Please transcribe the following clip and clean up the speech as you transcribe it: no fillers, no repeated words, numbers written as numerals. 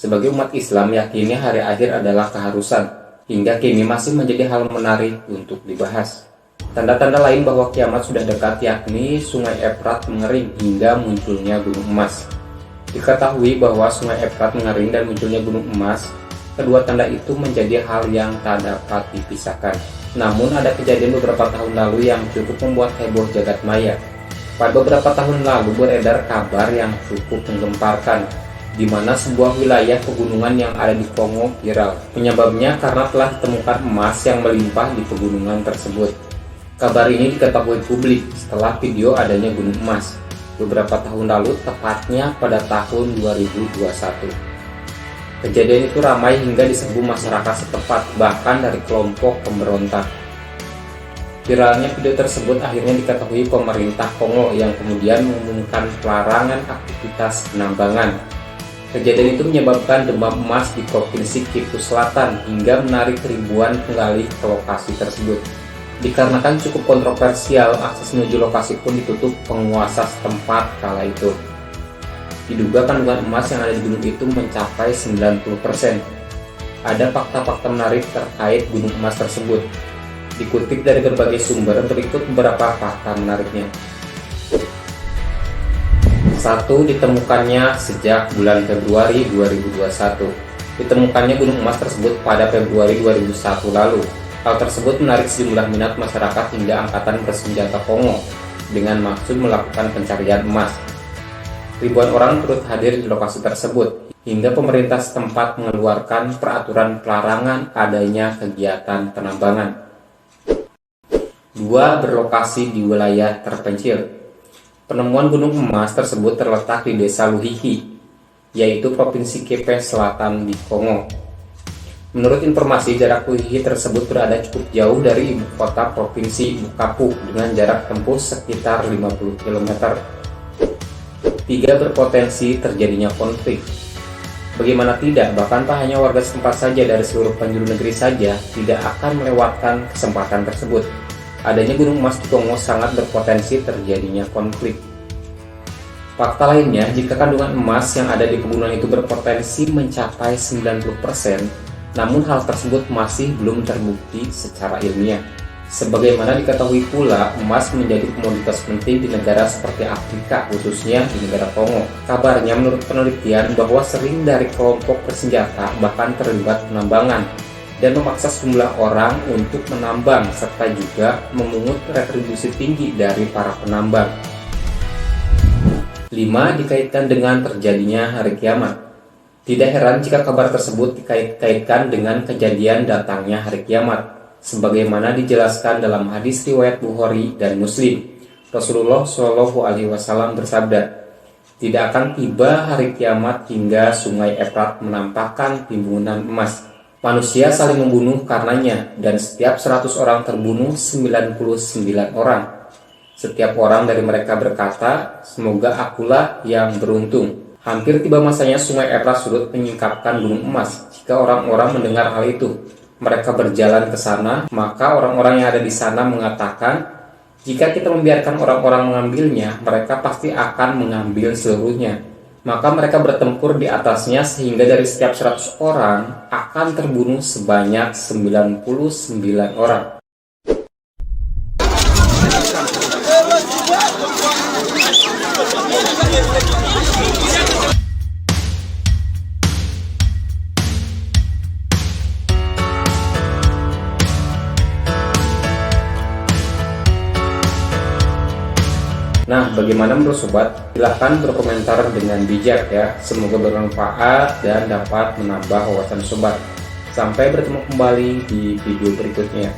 Sebagai umat Islam, yakini hari akhir adalah keharusan, hingga kini masih menjadi hal menarik untuk dibahas. Tanda-tanda lain bahwa kiamat sudah dekat yakni Sungai Efrat mengering hingga munculnya gunung emas. Diketahui bahwa Sungai Efrat mengering dan munculnya gunung emas, kedua tanda itu menjadi hal yang tak dapat dipisahkan. Namun ada kejadian beberapa tahun lalu yang cukup membuat heboh jagat maya. Pada beberapa tahun lalu beredar kabar yang cukup menggemparkan, di mana sebuah wilayah pegunungan yang ada di Kongo viral. Penyebabnya karena telah ditemukan emas yang melimpah di pegunungan tersebut. Kabar ini diketahui publik setelah video adanya gunung emas beberapa tahun lalu, tepatnya pada tahun 2021. Kejadian itu ramai hingga diserbu masyarakat setempat, bahkan dari kelompok pemberontak. Viralnya video tersebut akhirnya diketahui pemerintah Kongo yang kemudian mengumumkan pelarangan aktivitas penambangan. Kejadian itu menyebabkan demam emas di Provinsi Kivu Selatan hingga menarik ribuan penggali ke lokasi tersebut. Dikarenakan cukup kontroversial, akses menuju lokasi pun ditutup penguasa setempat kala itu. Diduga kandungan emas yang ada di gunung itu mencapai 90%. Ada fakta-fakta menarik terkait gunung emas tersebut. Dikutip dari berbagai sumber, berikut beberapa fakta menariknya. 1. Ditemukannya sejak bulan Februari 2021. Ditemukannya gunung emas tersebut pada Februari 2001 lalu. Hal tersebut menarik sejumlah minat masyarakat hingga angkatan bersenjata Kongo dengan maksud melakukan pencarian emas. Ribuan orang turut hadir di lokasi tersebut hingga pemerintah setempat mengeluarkan peraturan pelarangan adanya kegiatan penambangan. 2. Berlokasi di wilayah terpencil. Penemuan gunung emas tersebut terletak di desa Luhihi, yaitu Provinsi Kivu Selatan di Kongo. Menurut informasi, jarak Luhihi tersebut berada cukup jauh dari ibu kota Provinsi Bukavu dengan jarak tempuh sekitar 50 km. 3. Berpotensi terjadinya konflik. Bagaimana tidak, bahkan tak hanya warga setempat saja, dari seluruh penjuru negeri saja tidak akan melewatkan kesempatan tersebut. Adanya gunung emas di Kongo sangat berpotensi terjadinya konflik. Fakta lainnya, jika kandungan emas yang ada di pegunungan itu berpotensi mencapai 90%, namun hal tersebut masih belum terbukti secara ilmiah. Sebagaimana diketahui pula, emas menjadi komoditas penting di negara seperti Afrika, khususnya di negara Kongo. Kabarnya menurut penelitian bahwa sering dari kelompok bersenjata bahkan terlibat penambangan dan memaksa sejumlah orang untuk menambang, serta juga memungut retribusi tinggi dari para penambang. 5. Dikaitkan dengan terjadinya hari kiamat. Tidak heran jika kabar tersebut dikait-kaitkan dengan kejadian datangnya hari kiamat, sebagaimana dijelaskan dalam hadis riwayat Bukhari dan Muslim. Rasulullah Shallallahu Alaihi Wasallam bersabda, "Tidak akan tiba hari kiamat hingga Sungai Efrat menampakkan timbunan emas. Manusia saling membunuh karenanya, dan setiap 100 orang terbunuh 99 orang. Setiap orang dari mereka berkata, semoga akulah yang beruntung." Hampir tiba masanya Sungai Efrat surut menyingkapkan gunung emas. Jika orang-orang mendengar hal itu, mereka berjalan ke sana, maka orang-orang yang ada di sana mengatakan, jika kita membiarkan orang-orang mengambilnya, mereka pasti akan mengambil seluruhnya. Maka mereka bertempur di atasnya sehingga dari setiap 100 orang akan terbunuh sebanyak 99 orang. Nah, bagaimana menurut sobat? Silahkan berkomentar dengan bijak ya. Semoga bermanfaat dan dapat menambah wawasan sobat. Sampai bertemu kembali di video berikutnya.